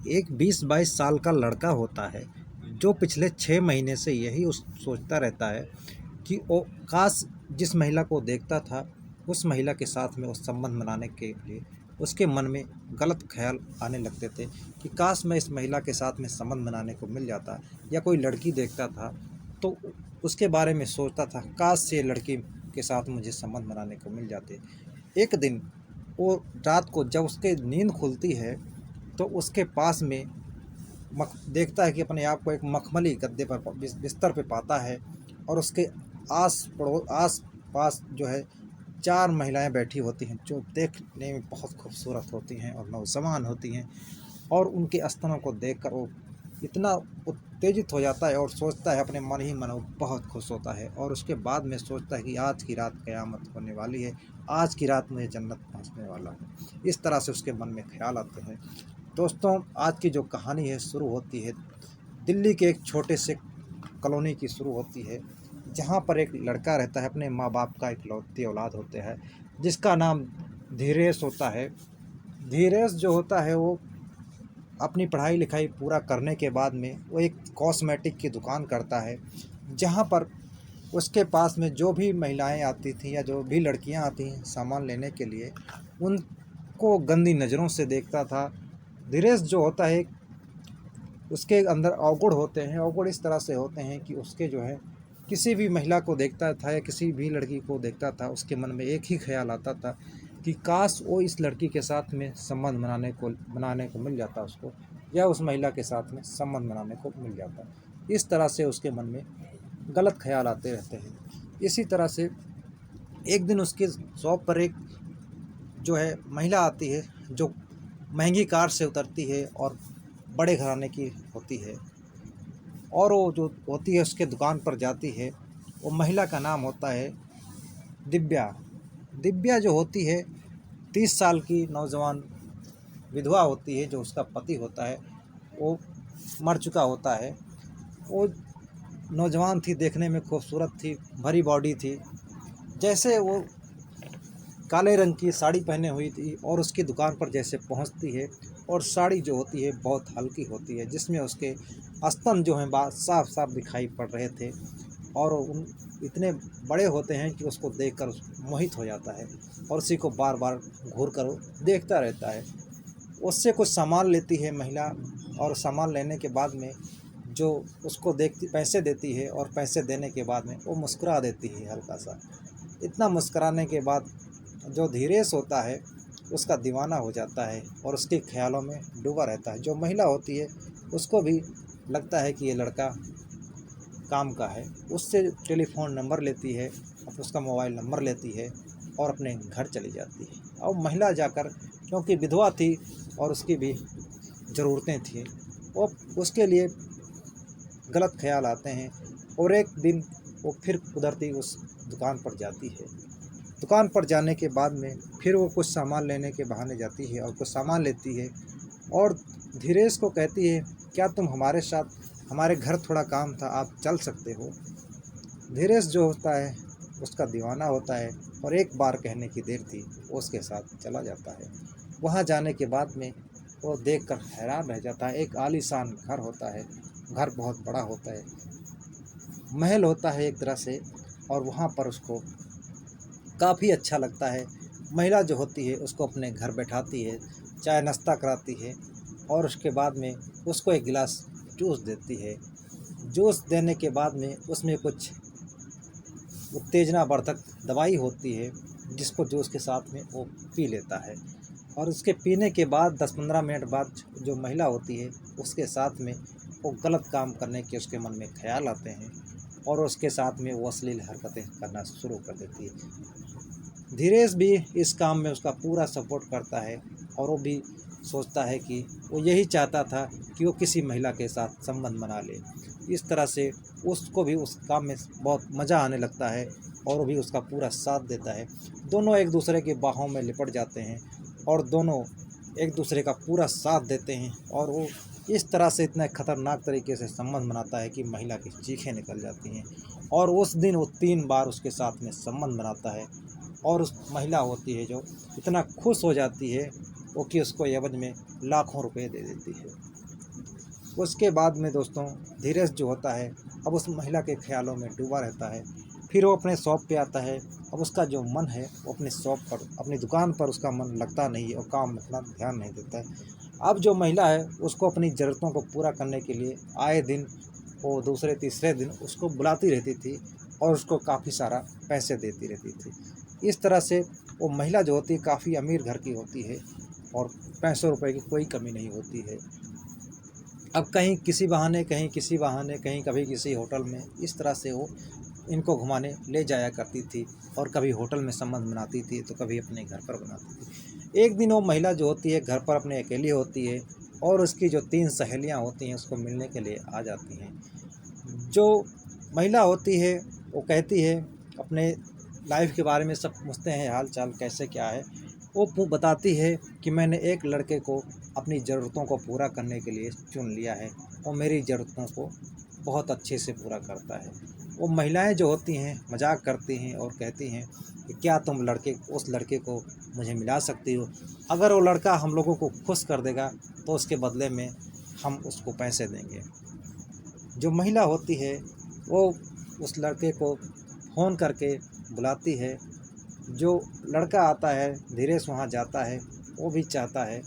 एक 20-22 साल का लड़का होता है जो पिछले 6 महीने से यही उस सोचता रहता है कि वो काश जिस महिला को देखता था उस महिला के साथ में वो संबंध बनाने के लिए उसके मन में गलत ख्याल आने लगते थे कि काश मैं इस महिला के साथ में संबंध बनाने को मिल जाता, या कोई लड़की देखता था तो उसके बारे में सोचता था काश ये लड़की के साथ मुझे संबंध बनाने को मिल जाते। एक दिन वो रात को जब उसके नींद खुलती है तो उसके पास में देखता है कि अपने आप को एक मखमली गद्दे पर बिस्तर पे पाता है, और उसके आस पास जो है 4 महिलाएं बैठी होती हैं जो देखने में बहुत खूबसूरत होती हैं और नौजवान होती हैं। और उनके स्तनों को देखकर वो इतना उत्तेजित हो जाता है और सोचता है अपने मन ही मन, वो बहुत खुश होता है और उसके बाद में सोचता है कि आज की रात क़यामत होने वाली है, आज की रात मुझे जन्नत पहुंचने वाला है। इस तरह से उसके मन में ख्याल आते हैं। दोस्तों, आज की जो कहानी है शुरू होती है दिल्ली के एक छोटे से कॉलोनी की शुरू होती है, जहाँ पर एक लड़का रहता है, अपने माँ बाप का इकलौती औलाद होते हैं जिसका नाम धीरेश होता है। धीरेश जो होता है वो अपनी पढ़ाई लिखाई पूरा करने के बाद में वो एक कॉस्मेटिक की दुकान करता है, जहाँ पर उसके पास में जो भी महिलाएं आती थीं या जो भी लड़कियां आती हैं सामान लेने के लिए, उनको गंदी नज़रों से देखता था। धीरेश जो होता है उसके अंदर अवगुण होते हैं। अवगुण इस तरह से होते हैं कि उसके जो है किसी भी महिला को देखता था या किसी भी लड़की को देखता था, उसके मन में एक ही ख्याल आता था कि काश वो इस लड़की के साथ में संबंध बनाने को मिल जाता उसको, या उस महिला के साथ में संबंध बनाने को मिल जाता। इस तरह से उसके मन में गलत ख्याल आते रहते हैं। इसी तरह से एक दिन उसकी शॉप पर एक जो है महिला आती है जो महंगी कार से उतरती है और बड़े घराने की होती है, और वो जो होती है उसके दुकान पर जाती है। वो महिला का नाम होता है दिव्या। दिव्या जो होती है 30 साल की नौजवान विधवा होती है। जो उसका पति होता है वो मर चुका होता है। वो नौजवान थी, देखने में खूबसूरत थी, भरी बॉडी थी। जैसे वो काले रंग की साड़ी पहने हुई थी और उसकी दुकान पर जैसे पहुंचती है, और साड़ी जो होती है बहुत हल्की होती है जिसमें उसके स्तन जो हैं बात साफ साफ दिखाई पड़ रहे थे, और उन इतने बड़े होते हैं कि उसको देखकर मोहित हो जाता है और उसी को बार बार घूर कर देखता रहता है। उससे कुछ सामान लेती है महिला, और सामान लेने के बाद में जो उसको देखती पैसे देती है, और पैसे देने के बाद में वो मुस्कुरा देती है हल्का सा। इतना मुस्कुराने के बाद जो धीरेश होता है उसका दीवाना हो जाता है और उसके ख्यालों में डूबा रहता है। जो महिला होती है उसको भी लगता है कि ये लड़का काम का है। उससे टेलीफ़ोन नंबर लेती है, उसका मोबाइल नंबर लेती है और अपने घर चली जाती है। और महिला जाकर, क्योंकि विधवा थी और उसकी भी ज़रूरतें थी, वो उसके लिए गलत ख्याल आते हैं, और एक दिन वो फिर कुदरती उस दुकान पर जाती है। दुकान पर जाने के बाद में फिर वो कुछ सामान लेने के बहाने जाती है और कुछ सामान लेती है, और धीरेश को कहती है क्या तुम हमारे साथ, हमारे घर थोड़ा काम था, आप चल सकते हो। धीरेश जो होता है उसका दीवाना होता है, और एक बार कहने की देर थी, वो उसके साथ चला जाता है। वहाँ जाने के बाद में वो देखकर हैरान रह जाता है। एक आलीशान घर होता है, घर बहुत बड़ा होता है, महल होता है एक तरह से, और वहाँ पर उसको काफ़ी अच्छा लगता है। महिला जो होती है उसको अपने घर बैठाती है, चाय नाश्ता कराती है, और उसके बाद में उसको एक गिलास जूस देती है। जूस देने के बाद में उसमें कुछ उत्तेजना वर्धक दवाई होती है जिसको जूस के साथ में वो पी लेता है, और उसके पीने के बाद 10-15 मिनट बाद जो महिला होती है उसके साथ में वो गलत काम करने के उसके मन में ख्याल आते हैं, और उसके साथ में वो अश्लील हरकतें करना शुरू कर देती है। धीरेश भी इस काम में उसका पूरा सपोर्ट करता है, और वो भी सोचता है कि वो यही चाहता था कि वो किसी महिला के साथ संबंध बना ले। इस तरह से उसको भी उस काम में बहुत मज़ा आने लगता है, और वो भी उसका पूरा साथ देता है। दोनों एक दूसरे की बाहों में लिपट जाते हैं और दोनों एक दूसरे का पूरा साथ देते हैं, और वो इस तरह से इतना खतरनाक तरीके से संबंध बनाता है कि महिला की चीखें निकल जाती हैं। और उस दिन वो 3 बार उसके साथ में संबंध बनाता है, और उस महिला होती है जो इतना खुश हो जाती है वो कि उसको एवज में लाखों रुपए दे देती है। उसके बाद में दोस्तों धीरेश जो होता है अब उस महिला के ख्यालों में डूबा रहता है। फिर वो अपने शॉप पे आता है। अब उसका जो मन है वो अपने शॉप पर, अपनी दुकान पर उसका मन लगता नहीं है और काम में उतना ध्यान नहीं देता है। अब जो महिला है उसको अपनी ज़रूरतों को पूरा करने के लिए आए दिन, वो दूसरे तीसरे दिन उसको बुलाती रहती थी और उसको काफ़ी सारा पैसे देती रहती थी। इस तरह से वो महिला जो होती है काफ़ी अमीर घर की होती है और पैसों रुपए की कोई कमी नहीं होती है। अब कहीं किसी बहाने, कहीं किसी बहाने, कहीं कभी किसी होटल में, इस तरह से वो इनको घुमाने ले जाया करती थी और कभी होटल में संबंध बनाती थी तो कभी अपने घर पर बनाती थी। एक दिन वो महिला जो होती है घर पर अपने अकेली होती है और उसकी जो 3 सहेलियाँ होती हैं उसको मिलने के लिए आ जाती हैं। जो महिला होती है वो कहती है अपने लाइफ के बारे में, सब पूछते हैं हाल चाल कैसे क्या है। वो बताती है कि मैंने एक लड़के को अपनी ज़रूरतों को पूरा करने के लिए चुन लिया है और मेरी ज़रूरतों को बहुत अच्छे से पूरा करता है। वो महिलाएं जो होती हैं मजाक करती हैं और कहती हैं कि क्या तुम उस लड़के को मुझे मिला सकती हो, अगर वो लड़का हम लोगों को खुश कर देगा तो उसके बदले में हम उसको पैसे देंगे। जो महिला होती है वो उस लड़के को फ़ोन करके बुलाती है। जो लड़का आता है धीरेश वहाँ जाता है, वो भी चाहता है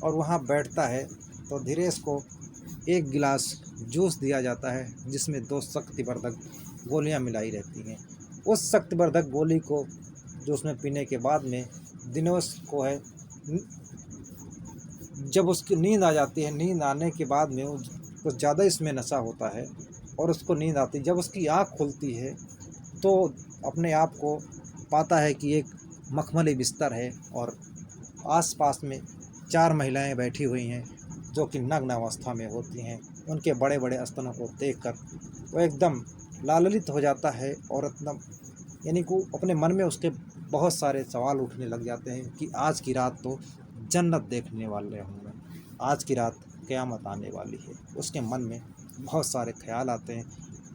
और वहाँ बैठता है तो धीरेश को एक गिलास जूस दिया जाता है जिसमें 2 शक्तिवर्धक गोलियां मिलाई रहती हैं। उस शक्तिवर्धक गोली को जूस में पीने के बाद में दिनेश को है, जब उसकी नींद आ जाती है, नींद आने के बाद में वो कुछ ज़्यादा इसमें नशा होता है और उसको नींद आती है। जब उसकी आँख खुलती है तो अपने आप को पाता है कि एक मखमली बिस्तर है और आस-पास में 4 महिलाएं बैठी हुई हैं जो कि नग्न अवस्था में होती हैं। उनके बड़े-बड़े स्तनों को देखकर वो एकदम लाललित हो जाता है और एकदम, यानी कि अपने मन में उसके बहुत सारे सवाल उठने लग जाते हैं कि आज की रात तो जन्नत देखने वाले हूँ मैं, आज की रात क़यामत आने वाली है। उसके मन में बहुत सारे ख़्याल आते हैं।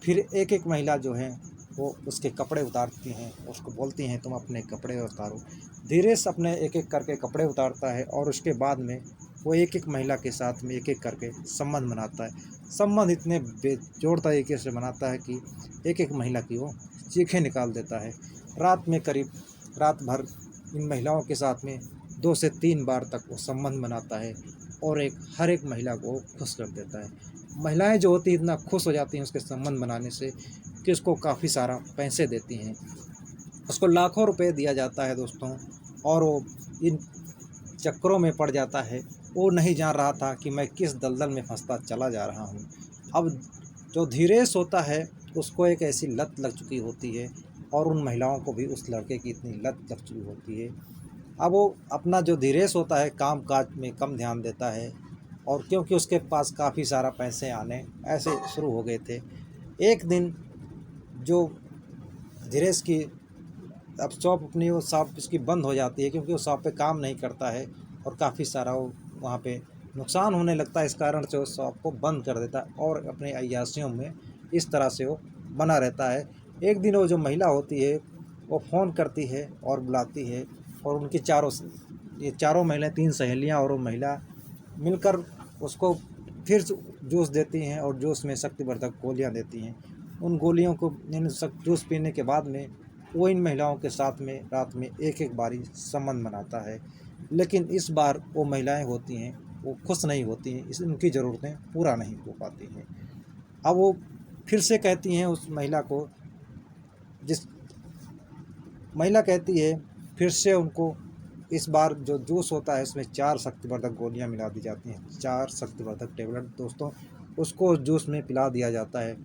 फिर एक-एक महिला जो है वो उसके कपड़े उतारती हैं, उसको बोलती हैं तुम अपने कपड़े उतारो। धीरेश अपने एक-एक करके कपड़े उतारता है और उसके बाद में वो एक-एक महिला के साथ में एक-एक करके संबंध बनाता है। संबंध इतने बेजोड़ तरीके से बनाता है कि एक-एक महिला की वो चीखें निकाल देता है। रात में करीब रात भर इन महिलाओं के साथ में 2 से 3 बार तक वो संबंध बनाता है और हर एक महिला को खुश कर देता है। महिलाएं जो होती हैं इतना खुश हो जाती हैं उसके संबंध बनाने से कि उसको काफ़ी सारा पैसे देती हैं। उसको लाखों रुपए दिया जाता है दोस्तों और वो इन चक्करों में पड़ जाता है। वो नहीं जान रहा था कि मैं किस दलदल में फंसता चला जा रहा हूँ। अब जो धीरेश होता है उसको एक ऐसी लत लग चुकी होती है और उन महिलाओं को भी उस लड़के की इतनी लत लग चुकी होती है। अब वो अपना जो धीरेश होता है काम काज में कम ध्यान देता है और क्योंकि उसके पास काफ़ी सारा पैसे आने ऐसे शुरू हो गए थे। एक दिन जो धीरेश की अब शॉप अपनी, वो शॉप उसकी बंद हो जाती है क्योंकि वो शॉप पे काम नहीं करता है और काफ़ी सारा वो वहाँ पे नुकसान होने लगता है। इस कारण से वो शॉप को बंद कर देता है और अपने अय्यासियों में इस तरह से वो बना रहता है। एक दिन वो जो महिला होती है वो फ़ोन करती है और बुलाती है और उनकी ये चारों महिलाएं, 3 सहेलियाँ और वो महिला मिलकर उसको फिर जूस देती हैं और जूस में शक्तिवर्धक गोलियाँ देती हैं। उन गोलियों को जूस पीने के बाद में वो इन महिलाओं के साथ में रात में एक-एक बारी संबंध बनाता है। लेकिन इस बार वो महिलाएं होती हैं वो खुश नहीं होती हैं, उनकी ज़रूरतें पूरा नहीं हो पाती हैं। अब वो फिर से कहती हैं उस महिला को, जिस महिला कहती है फिर से उनको, इस बार जो जूस होता है उसमें 4 शक्तिवर्धक गोलियां मिला दी जाती हैं, 4 शक्तिवर्धक टेबलेट दोस्तों, उसको जूस में पिला दिया जाता है।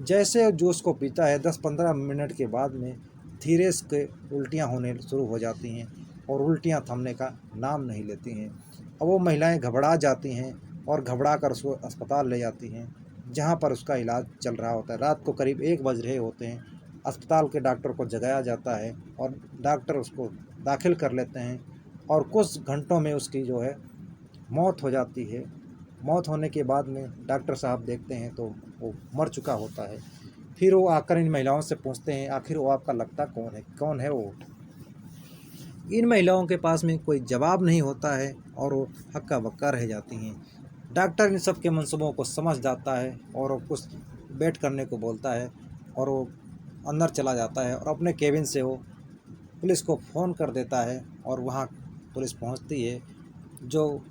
जैसे जूस को पीता है 10-15 मिनट के बाद में धीरे से उल्टियाँ होने शुरू हो जाती हैं और उल्टियाँ थमने का नाम नहीं लेती हैं। अब वो महिलाएं घबरा जाती हैं और घबरा कर उसको अस्पताल ले जाती हैं जहाँ पर उसका इलाज चल रहा होता है। रात को करीब 1 बज रहे होते हैं। अस्पताल के डॉक्टर को जगाया जाता है और डॉक्टर उसको दाखिल कर लेते हैं और कुछ घंटों में उसकी जो है मौत हो जाती है। मौत होने के बाद में डॉक्टर साहब देखते हैं तो वो मर चुका होता है। फिर वो आकर इन महिलाओं से पूछते हैं आखिर वो आपका लगता कौन है वो। इन महिलाओं के पास में कोई जवाब नहीं होता है और वो हक्का बक्का रह जाती हैं। डॉक्टर इन सब के मंसूबों को समझ जाता है और वो कुछ वेट करने को बोलता है और वो अंदर चला जाता है और अपने केबिन से वो पुलिस को फ़ोन कर देता है और वहाँ पुलिस पहुँचती है। जो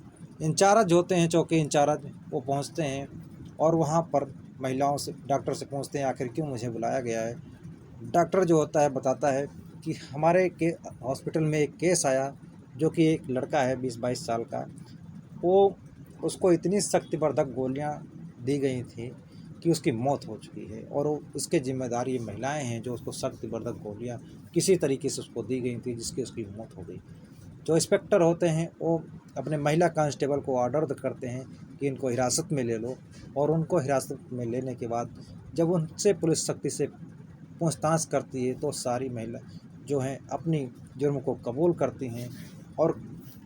इंचार्ज होते हैं, चौकी इंचार्ज, वो पहुँचते हैं और वहाँ पर महिलाओं से, डॉक्टर से पूछते हैं आखिर क्यों मुझे बुलाया गया है। डॉक्टर जो होता है बताता है कि हमारे के हॉस्पिटल में एक केस आया जो कि एक लड़का है 20-22 साल का। वो उसको इतनी शक्तिवर्धक गोलियां दी गई थी कि उसकी मौत हो चुकी है और वो उसके ज़िम्मेदार ये महिलाएं हैं जो उसको शक्तिवर्धक गोलियां किसी तरीके से उसको दी गई थी जिसकी उसकी मौत हो गई। जो इंस्पेक्टर होते हैं वो अपने महिला कांस्टेबल को ऑर्डर करते हैं कि इनको हिरासत में ले लो और उनको हिरासत में लेने के बाद जब उनसे पुलिस सख्ती से पूछताछ करती है तो सारी महिला जो हैं अपनी जुर्म को कबूल करती हैं और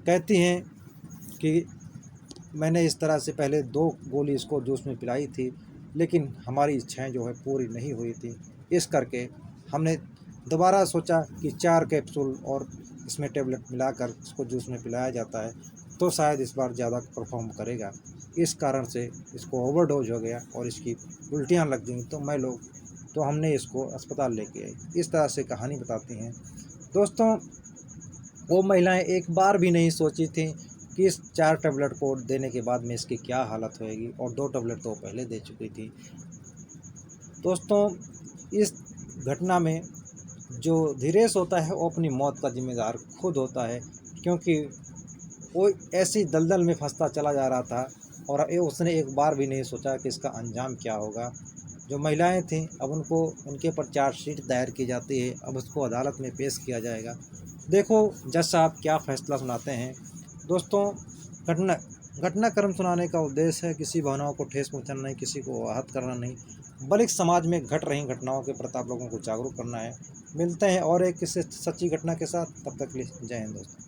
कहती हैं कि मैंने इस तरह से पहले 2 गोली इसको जूस में पिलाई थी, लेकिन हमारी इच्छाएं जो है पूरी नहीं हुई थी। इस करके हमने दोबारा सोचा कि 4 कैप्सूल और इसमें टेबलेट मिलाकर इसको जूस में पिलाया जाता है तो शायद इस बार ज़्यादा परफॉर्म करेगा। इस कारण से इसको ओवरडोज हो गया और इसकी उल्टियाँ लग गईं तो हमने इसको अस्पताल लेके आए। इस तरह से कहानी बताती हैं। दोस्तों, वो महिलाएं एक बार भी नहीं सोची थी कि इस 4 टैबलेट को देने के बाद में इसकी क्या हालत होएगी और 2 टैबलेट तो पहले दे चुकी थी। दोस्तों, इस घटना में जो धीरेश होता है वो अपनी मौत का जिम्मेदार खुद होता है, क्योंकि वो ऐसी दलदल में फंसता चला जा रहा था और उसने एक बार भी नहीं सोचा कि इसका अंजाम क्या होगा। जो महिलाएं थीं अब उनको उनके ऊपर चार्जशीट दायर की जाती है, अब उसको अदालत में पेश किया जाएगा। देखो जज साहब क्या फ़ैसला सुनाते हैं। दोस्तों, घटनाक्रम सुनाने का उद्देश्य है किसी भावनाओं को ठेस पहुंचाना नहीं, किसी को आहत करना नहीं, बल्कि समाज में घट रही घटनाओं के प्रति आप लोगों को जागरूक करना है। मिलते हैं और एक किसी सच्ची घटना के साथ, तब तक के लिए जय हिंद दोस्तों।